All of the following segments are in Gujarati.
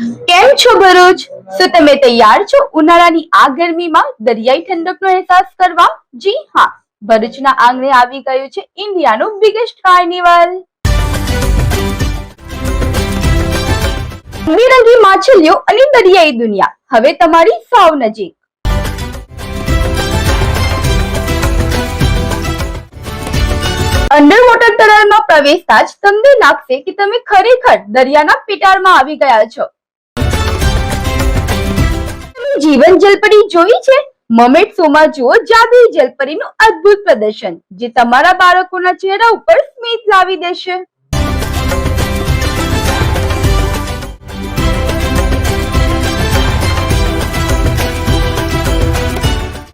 કેમ છો ભરૂચ? શું તમે તૈયાર છો ઉનાળાની આ ગરમીમાં દરિયાઈ ઠંડકનો અહેસાસ કરવા? જી હા, ભરૂચના આંગણે આવી ગયું છે ઇન્ડિયાનું બિગેસ્ટ કાર્નિવલ. રંગબેરંગી માછલીઓ અને દરિયાઈ દુનિયા હવે તમારી સાવ નજીક. અંડર વોટર તળાવમાં પ્રવેશતા જ તમને લાગશે કે તમે ખરેખર દરિયાના પિટારમાં આવી ગયા છો. જીવન જલપરી જોઈ છે? મર્મેડ શોમાં જુઓ જાદુઈ જલપરીનું અદ્ભુત પ્રદર્શન, જે તમારા બાળકોના ચહેરા ઉપર સ્મિત લાવી દેશે.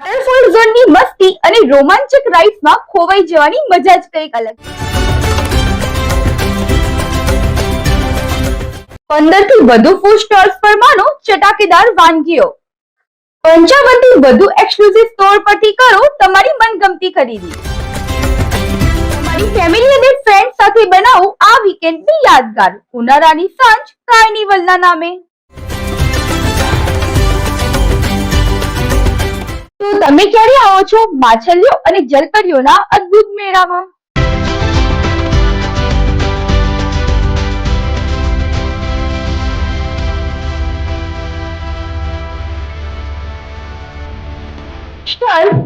વોટરફોલ ઝોનની મસ્તી અને રોમાંચક રાઇડ્સમાં ખોવાઈ જવાની મજા જ કંઈક અલગ. 15 થી વધુ ફૂડ સ્ટોલ્સ પર માનો ચટાકેદાર વાનગીઓ. 55 થી વધુ એક્સક્લુઝિવ સ્ટોર પરથી કરો તમારી મનગમતી ખરીદી. તમારી ફેમિલી અને ફ્રેન્ડ સાથે બનાવો આ વીકેન્ડની યાદગાર ઉનાળાની સાંજ કાર્નિવલના નામે. તો તમે ક્યારે આવો છો માછલીઓ અને જલપરીઓના અદ્ભુત મેળામાં?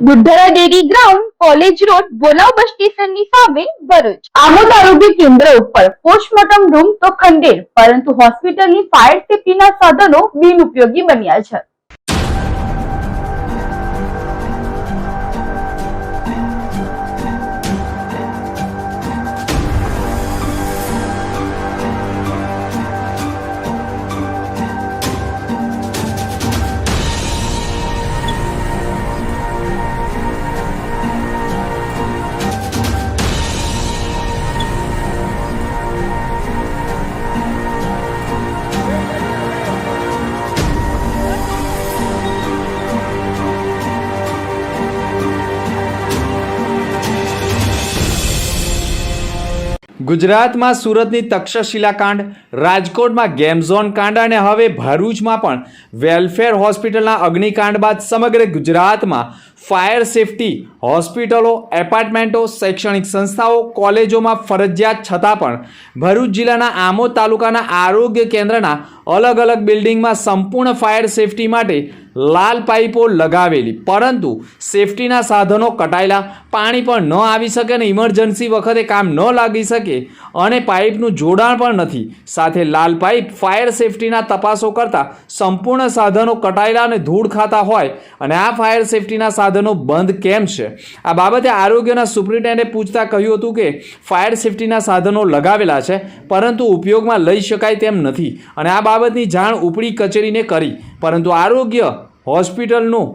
બુદ્ધરા ડેરી ગ્રાઉન્ડ, કોલેજ રોડ, બોલાવ બસ સ્ટેશનની સામે, ભરૂચ. આમોદ આરોગ્ય કેન્દ્ર ઉપર પોસ્ટમોર્ટમ રૂમ તો ખંડેર, પરંતુ હોસ્પિટલની ફાયર સેફ્ટીના સાધનો બિનઉપયોગી બન્યા છે. ગુજરાતમાં સુરતની તક્ષશિલા કાંડ, રાજકોટમાં ગેમ ઝોન કાંડ અને હવે ભરૂચમાં પણ વેલફેર હોસ્પિટલના અગ્નિકાંડ બાદ સમગ્ર ગુજરાતમાં ફાયર સેફટી હોસ્પિટલો, એપાર્ટમેન્ટો, શૈક્ષણિક સંસ્થાઓ, કોલેજોમાં ફરજિયાત છતાં પણ ભરૂચ જિલ્લાના આમોદ તાલુકાના આરોગ્ય કેન્દ્રના અલગ અલગ બિલ્ડિંગમાં સંપૂર્ણ ફાયર સેફટી માટે લાલ પાઇપો લગાવેલી, પરંતુ સેફટીના સાધનો કટાયેલા, પાણી પણ ન આવી શકે અને ઇમરજન્સી વખતે કામ ન લાગી શકે અને પાઇપનું જોડાણ પણ નથી. સાથે લાલ પાઇપ ફાયર સેફટીના તપાસો કરતા સંપૂર્ણ સાધનો કટાયેલા અને ધૂળ ખાતા હોય અને આ ફાયર સેફટીના સાધનો બંધ કેમ છે? આ બાબતે આરોગ્યના સુપ્રિન્ટેન્ડન્ટે પૂછતા કહ્યું હતું કે ફાયર સેફટીના સાધનો લગાવેલા છે, પરંતુ ઉપયોગમાં લઈ શકાય તેમ નથી અને આ બાબતની જાણ ઉપરી કચેરીને કરી, પરંતુ આરોગ્ય હોસ્પિટલનું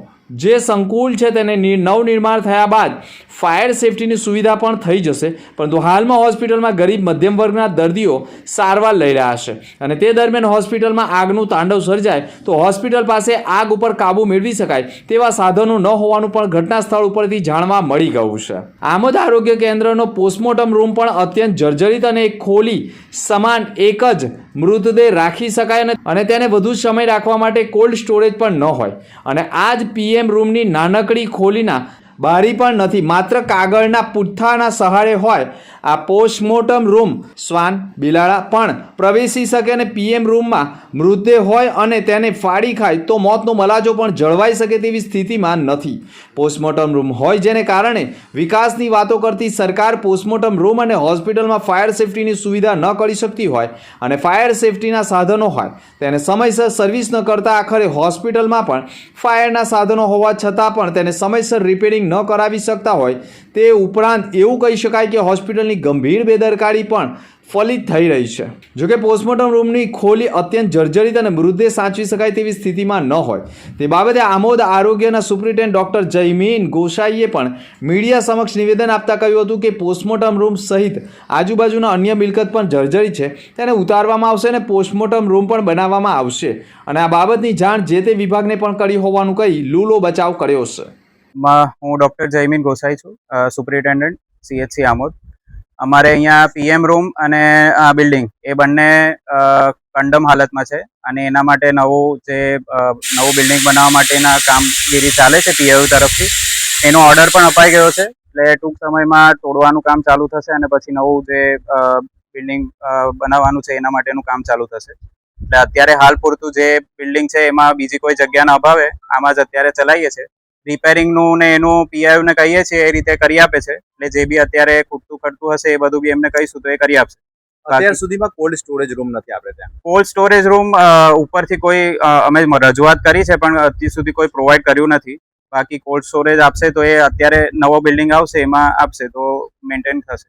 જે સંકુલ છે તેને નવનિર્માણ થયા બાદ ફાયર સેફટીની સુવિધા પણ થઈ જશે, પરંતુ હાલમાં હોસ્પિટલમાં ગરીબ મધ્યમ વર્ગના દર્દીઓ સારવાર લઈ રહ્યા છે અને તે દરમિયાન હોસ્પિટલમાં આગનું તાંડવ સર્જાય તો હોસ્પિટલ પાસે આગ ઉપર કાબુ મેળવી શકાય તેવા સાધનો ન હોવાનું પણ ઘટના સ્થળ ઉપરથી જાણવા મળી ગયું છે. આમોદ આરોગ્ય કેન્દ્રનો પોસ્ટમોર્ટમ રૂમ પણ અત્યંત જર્જરિત અને એક ખોલી સમાન એક જ મૃતદેહ રાખી શકાય અને તેને વધુ સમય રાખવા માટે કોલ્ડ સ્ટોરેજ પણ ન હોય અને આ જ પીએમ રૂમની નાનકડી ખોલીના બારી પણ નથી, માત્ર કાગળના પુઠ્ઠાના સહારે હોય. આ પોસ્ટમોર્ટમ રૂમ શ્વાન, બિલાડા પણ પ્રવેશી શકે અને પીએમ રૂમમાં મૃતદેહ હોય અને તેને ફાડી ખાય તો મોતનો મલાજો પણ જળવાઈ શકે તેવી સ્થિતિમાં નથી. પોસ્ટમોર્ટમ રૂમ હોય જેને કારણે વિકાસની વાતો કરતી સરકાર પોસ્ટમોર્ટમ રૂમ અને હોસ્પિટલમાં ફાયર સેફટીની સુવિધા ન કરી શકતી હોય અને ફાયર સેફટીના સાધનો હોય તેને સમયસર સર્વિસ ન કરતા આખરે હોસ્પિટલમાં પણ ફાયરના સાધનો હોવા છતાં પણ તેને સમયસર રિપેરિંગ ન કરાવી શકતા હોય. તે ઉપરાંત એવું કહી શકાય કે હોસ્પિટલની ગંભીર બેદરકારી પણ ફલિત થઈ રહી છે. જોકે પોસ્ટમોર્ટમ રૂમની ખોલી અત્યંત જર્જરિત અને મૃતદેહ સાચવી શકાય તેવી સ્થિતિમાં ન હોય તે બાબતે આમોદ આરોગ્યના સુપ્રિન્ટેન્ડન્ટ ડોક્ટર જયમીન ગોસાઈએ પણ મીડિયા સમક્ષ નિવેદન આપતા કહ્યું હતું કે પોસ્ટમોર્ટમ રૂમ સહિત આજુબાજુના અન્ય મિલકત પણ જર્જરિત છે, તેને ઉતારવામાં આવશે અને પોસ્ટમોર્ટમ રૂમ પણ બનાવવામાં આવશે અને આ બાબતની જાણ જે તે વિભાગને પણ કરી હોવાનું કહી લૂલો બચાવ કર્યો છે. હું ડોક્ટર જયમીન ગોસાઈ છું, સુપ્રિન્ટેન્ડન્ટ CHC આમોદ. અમારે અહીંયા PM રૂમ અને બિલ્ડિંગ એ બંને કંડમ હાલતમાં છે અને એના માટે નવું બિલ્ડિંગ બનાવવા માટેના કામગીરી ચાલે છે પીઆઈયુ તરફથી. એનો ઓર્ડર પણ અપાઈ ગયો છે, એટલે ટૂંક સમયમાં તોડવાનું કામ ચાલુ થશે અને પછી નવું જે બિલ્ડિંગ બનાવવાનું છે એના માટેનું કામ ચાલુ થશે. એટલે અત્યારે હાલ પૂરતું જે બિલ્ડિંગ છે એમાં બીજી કોઈ જગ્યાના અભાવે આમાં જ અત્યારે ચલાવીએ છીએ. રિપેરિંગનું ને એનું પીઆઈયુને કહીએ છીએ એ રીતે કરી આપે છે. એટલે જે બી અત્યારે ખૂટતું ખટતું હશે એ બધું બી એમને કહીશું તો એ કરી આપશે. અત્યાર સુધીમાં કોલ્ડ સ્ટોરેજ રૂમ નથી આપણે ત્યાં. કોલ્ડ સ્ટોરેજ રૂમ ઉપરથી કોઈ અમે રજૂઆત કરી છે પણ અત્યાર સુધી કોઈ પ્રોવાઈડ કર્યું નથી. બાકી કોલ્ડ સ્ટોરેજ આપશે તો એ અત્યારે નવો બિલ્ડિંગ આવશે એમાં આપશે તો મેન્ટેન થશે.